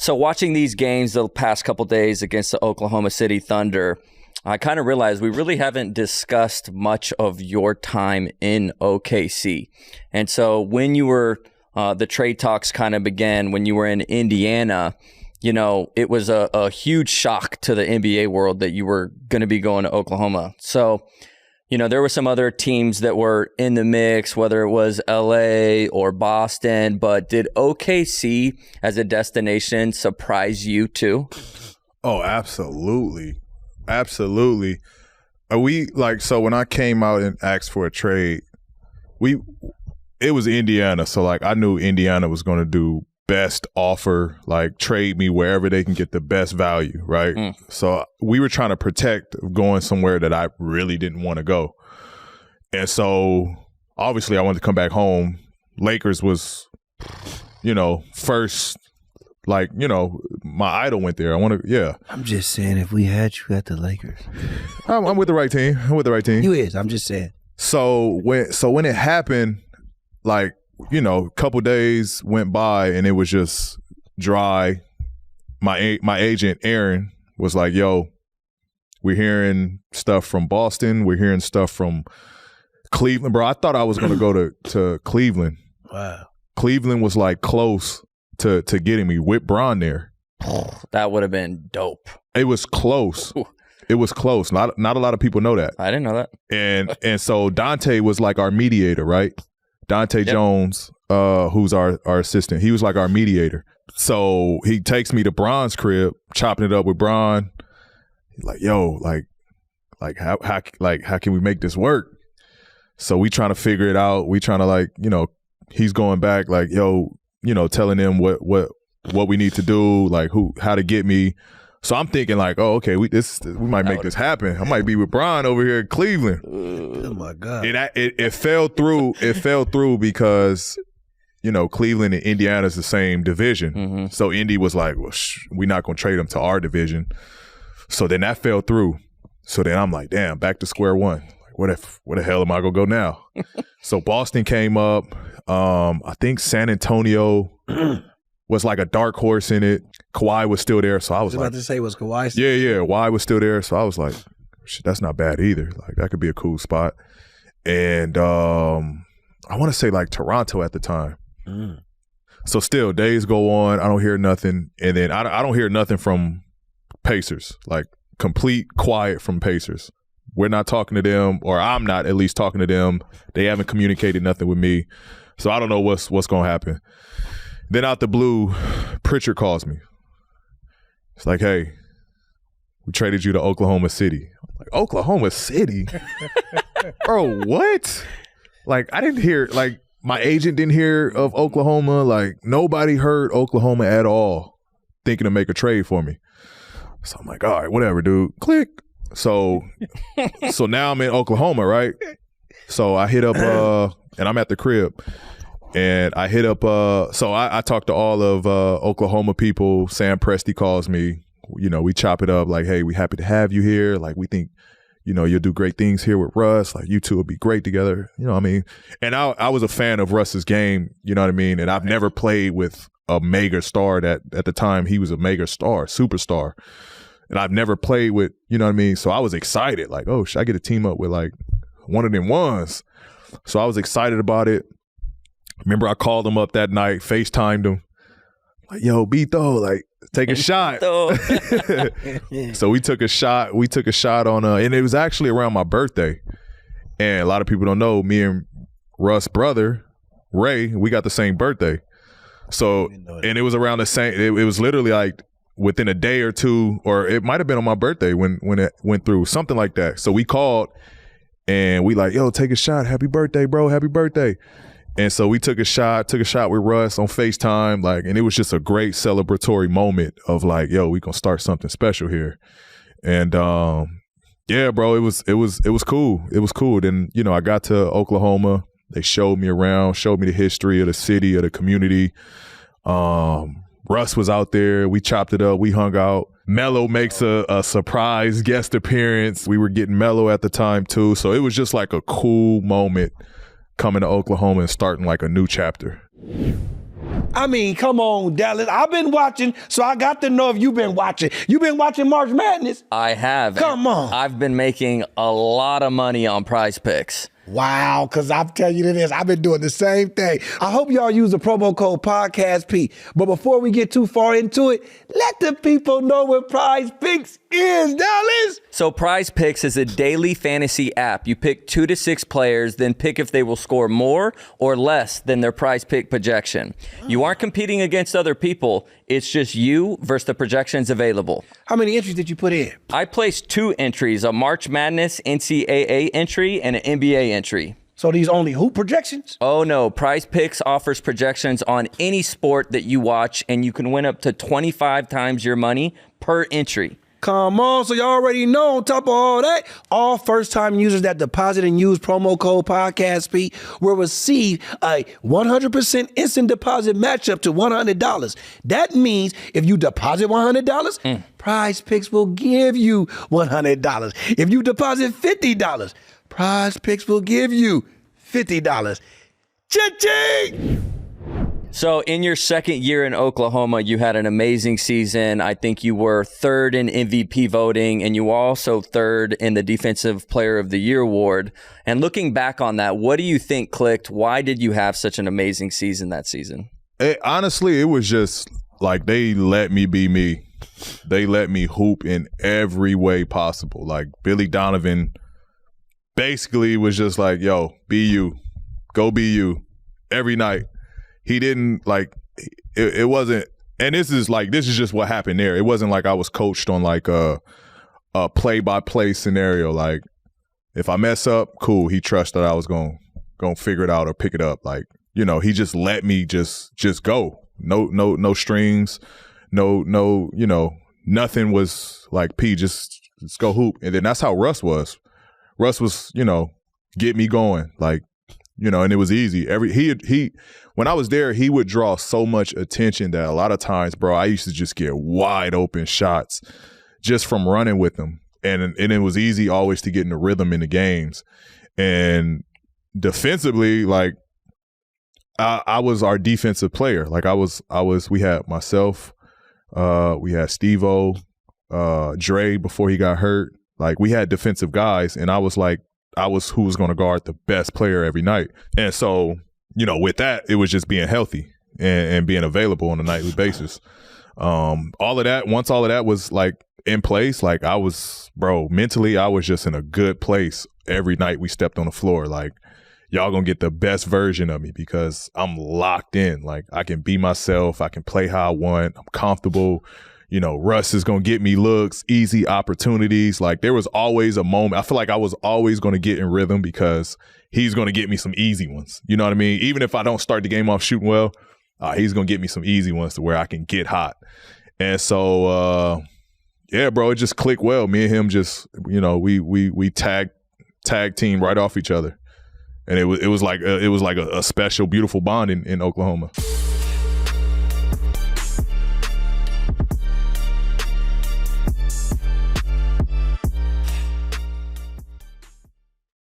So watching these games the past couple days against the Oklahoma City Thunder, I kind of realized we really haven't discussed much of your time in OKC. And so when you were, the trade talks kind of began when you were in Indiana, you know, it was a huge shock to the NBA world that you were going to be going to Oklahoma. So, you know, there were some other teams that were in the mix, whether it was LA or Boston, but did OKC as a destination surprise you too? Oh, absolutely. Absolutely. So when I came out and asked for a trade, it was Indiana. So like I knew Indiana was going to do best offer, like trade me wherever they can get the best value, right? So we were trying to protect going somewhere that I really didn't want to go. And so obviously I wanted to come back home. Lakers was, you know, first. Like, you know, my idol went there. I'm just saying, if we had you at the Lakers. I'm with the right team. You is. I'm just saying. So when it happened, like, you know, a couple days went by and it was just dry. My agent, Aaron, was like, yo, we're hearing stuff from Boston. We're hearing stuff from Cleveland. Bro, I thought I was going to go to Cleveland. Wow. Cleveland was like close to getting me with Bron there. That would have been dope. It was close. It was close. Not a lot of people know that. I didn't know that. And so Dante was like our mediator, right? Dante Jones, who's our assistant. He was like our mediator. So he takes me to Bron's crib, chopping it up with Bron. He's like, yo, how can we make this work? So we trying to figure it out. We trying to like, you know, he's going back like, yo, you know, telling them what we need to do, like how to get me. So I'm thinking like, oh, okay, we might make this happen. I might be with Bron over here in Cleveland. Oh my God! It fell through. It fell through because, you know, Cleveland and Indiana is the same division. Mm-hmm. So Indy was like, well, we're not gonna trade them to our division. So then that fell through. So then I'm like, damn, back to square one. Like, where the hell am I gonna go now? So Boston came up. I think San Antonio was like a dark horse in it. Kawhi was still there, so I was like, about to say, was Kawhi still there? Yeah, Kawhi was still there, so I was like, shit, that's not bad either. Like that could be a cool spot. And I want to say like Toronto at the time. So still, days go on. I don't hear nothing, and then I don't hear nothing from Pacers. Like complete quiet from Pacers. We're not talking to them, or I'm not at least talking to them. They haven't communicated nothing with me. So I don't know what's going to happen. Then out the blue, Pritchard calls me. It's like, hey, we traded you to Oklahoma City. I'm like, Oklahoma City? Bro, what? Like, I didn't hear, like, my agent didn't hear of Oklahoma. Like, nobody heard Oklahoma at all thinking to make a trade for me. So I'm like, all right, whatever, dude. Click. So now I'm in Oklahoma, right? So I hit up, and I'm at the crib. And I hit up, so I talked to all of Oklahoma people. Sam Presti calls me. You know, we chop it up like, hey, we happy to have you here. Like, we think, you know, you'll do great things here with Russ. Like, you two will be great together. You know what I mean? And I was a fan of Russ's game, you know what I mean? And I've never played with a mega star that at the time he was a mega star, superstar. And I've never played with, you know what I mean? So I was excited. Like, oh, should I get a team up with like one of them ones? So I was excited about it. Remember, I called him up that night, FaceTimed him. Like, yo, Bito, like, take a shot. So we took a shot. We took a shot on, and it was actually around my birthday. And a lot of people don't know, me and Russ' brother, Ray, we got the same birthday. So, and it was around the same, it was literally like within a day or two, or it might have been on my birthday when it went through, something like that. So we called and we like, yo, take a shot. Happy birthday, bro. Happy birthday. And so we took a shot with Russ on FaceTime, like, and it was just a great celebratory moment of like, yo, we gonna start something special here. And yeah, bro, it was cool. It was cool. Then, you know, I got to Oklahoma. They showed me around, showed me the history of the city, of the community. Russ was out there. We chopped it up. We hung out. Melo makes a surprise guest appearance. We were getting Melo at the time too. So it was just like a cool moment coming to Oklahoma and starting like a new chapter. I mean, come on, Dallas. I've been watching, so I got to know if you've been watching. You been watching March Madness? I have. Come on. I've been making a lot of money on Prize Picks. Wow, because I'll tell you this, I've been doing the same thing. I hope y'all use the promo code PodcastP. But before we get too far into it, let the people know what Prize Picks is, Dallas. So Prize Picks is a daily fantasy app. You pick 2 to 6 players, then pick if they will score more or less than their Prize Pick projection. You aren't competing against other people. It's just you versus the projections available. How many entries did you put in? I placed 2 entries, a March Madness NCAA entry and an NBA entry. So these only hoop projections? Oh no, Prize Picks offers projections on any sport that you watch, and you can win up to 25 times your money per entry. Come on, so you already know on top of all that, all first-time users that deposit and use promo code PodcastP will receive a 100% instant deposit match up to $100. That means if you deposit $100, Prize Picks will give you $100. If you deposit $50, Prize Picks will give you $50. Cha-ching! So in your second year in Oklahoma, you had an amazing season. I think you were 3rd in MVP voting, and you were also 3rd in the Defensive Player of the Year award. And looking back on that, what do you think clicked? Why did you have such an amazing season that season? Honestly, it was just like they let me be me. They let me hoop in every way possible. Like Billy Donovan basically was just like, yo, be you. Go be you every night. He didn't like it wasn't, and this is just what happened there. It wasn't like I was coached on like a play-by-play scenario. Like if I mess up, cool. He trusted that I was gonna figure it out or pick it up. Like, you know, he just let me just go. No strings, no, you know, nothing was like P, just go hoop. And then that's how Russ was. Russ was, you know, get me going. Like, you know, and it was easy. He when I was there, he would draw so much attention that a lot of times, bro, I used to just get wide open shots just from running with him. And it was easy always to get in the rhythm in the games. And defensively, like I was our defensive player. Like we had myself, we had Steve-O, Dre before he got hurt. Like we had defensive guys, and I was who was going to guard the best player every night. And so, you know, with that, it was just being healthy and being available on a nightly basis. Once all of that was like in place, like mentally, I was just in a good place every night we stepped on the floor. Like, y'all gonna get the best version of me because I'm locked in. Like, I can be myself. I can play how I want. I'm comfortable. You know, Russ is going to get me looks, easy opportunities. Like, there was always a moment. I feel like I was always going to get in rhythm because he's going to get me some easy ones. You know what I mean? Even if I don't start the game off shooting well, he's going to get me some easy ones to where I can get hot. And so, yeah, bro, it just clicked well. Me and him just, you know, we tag team right off each other. And it was like a special, beautiful bond in Oklahoma.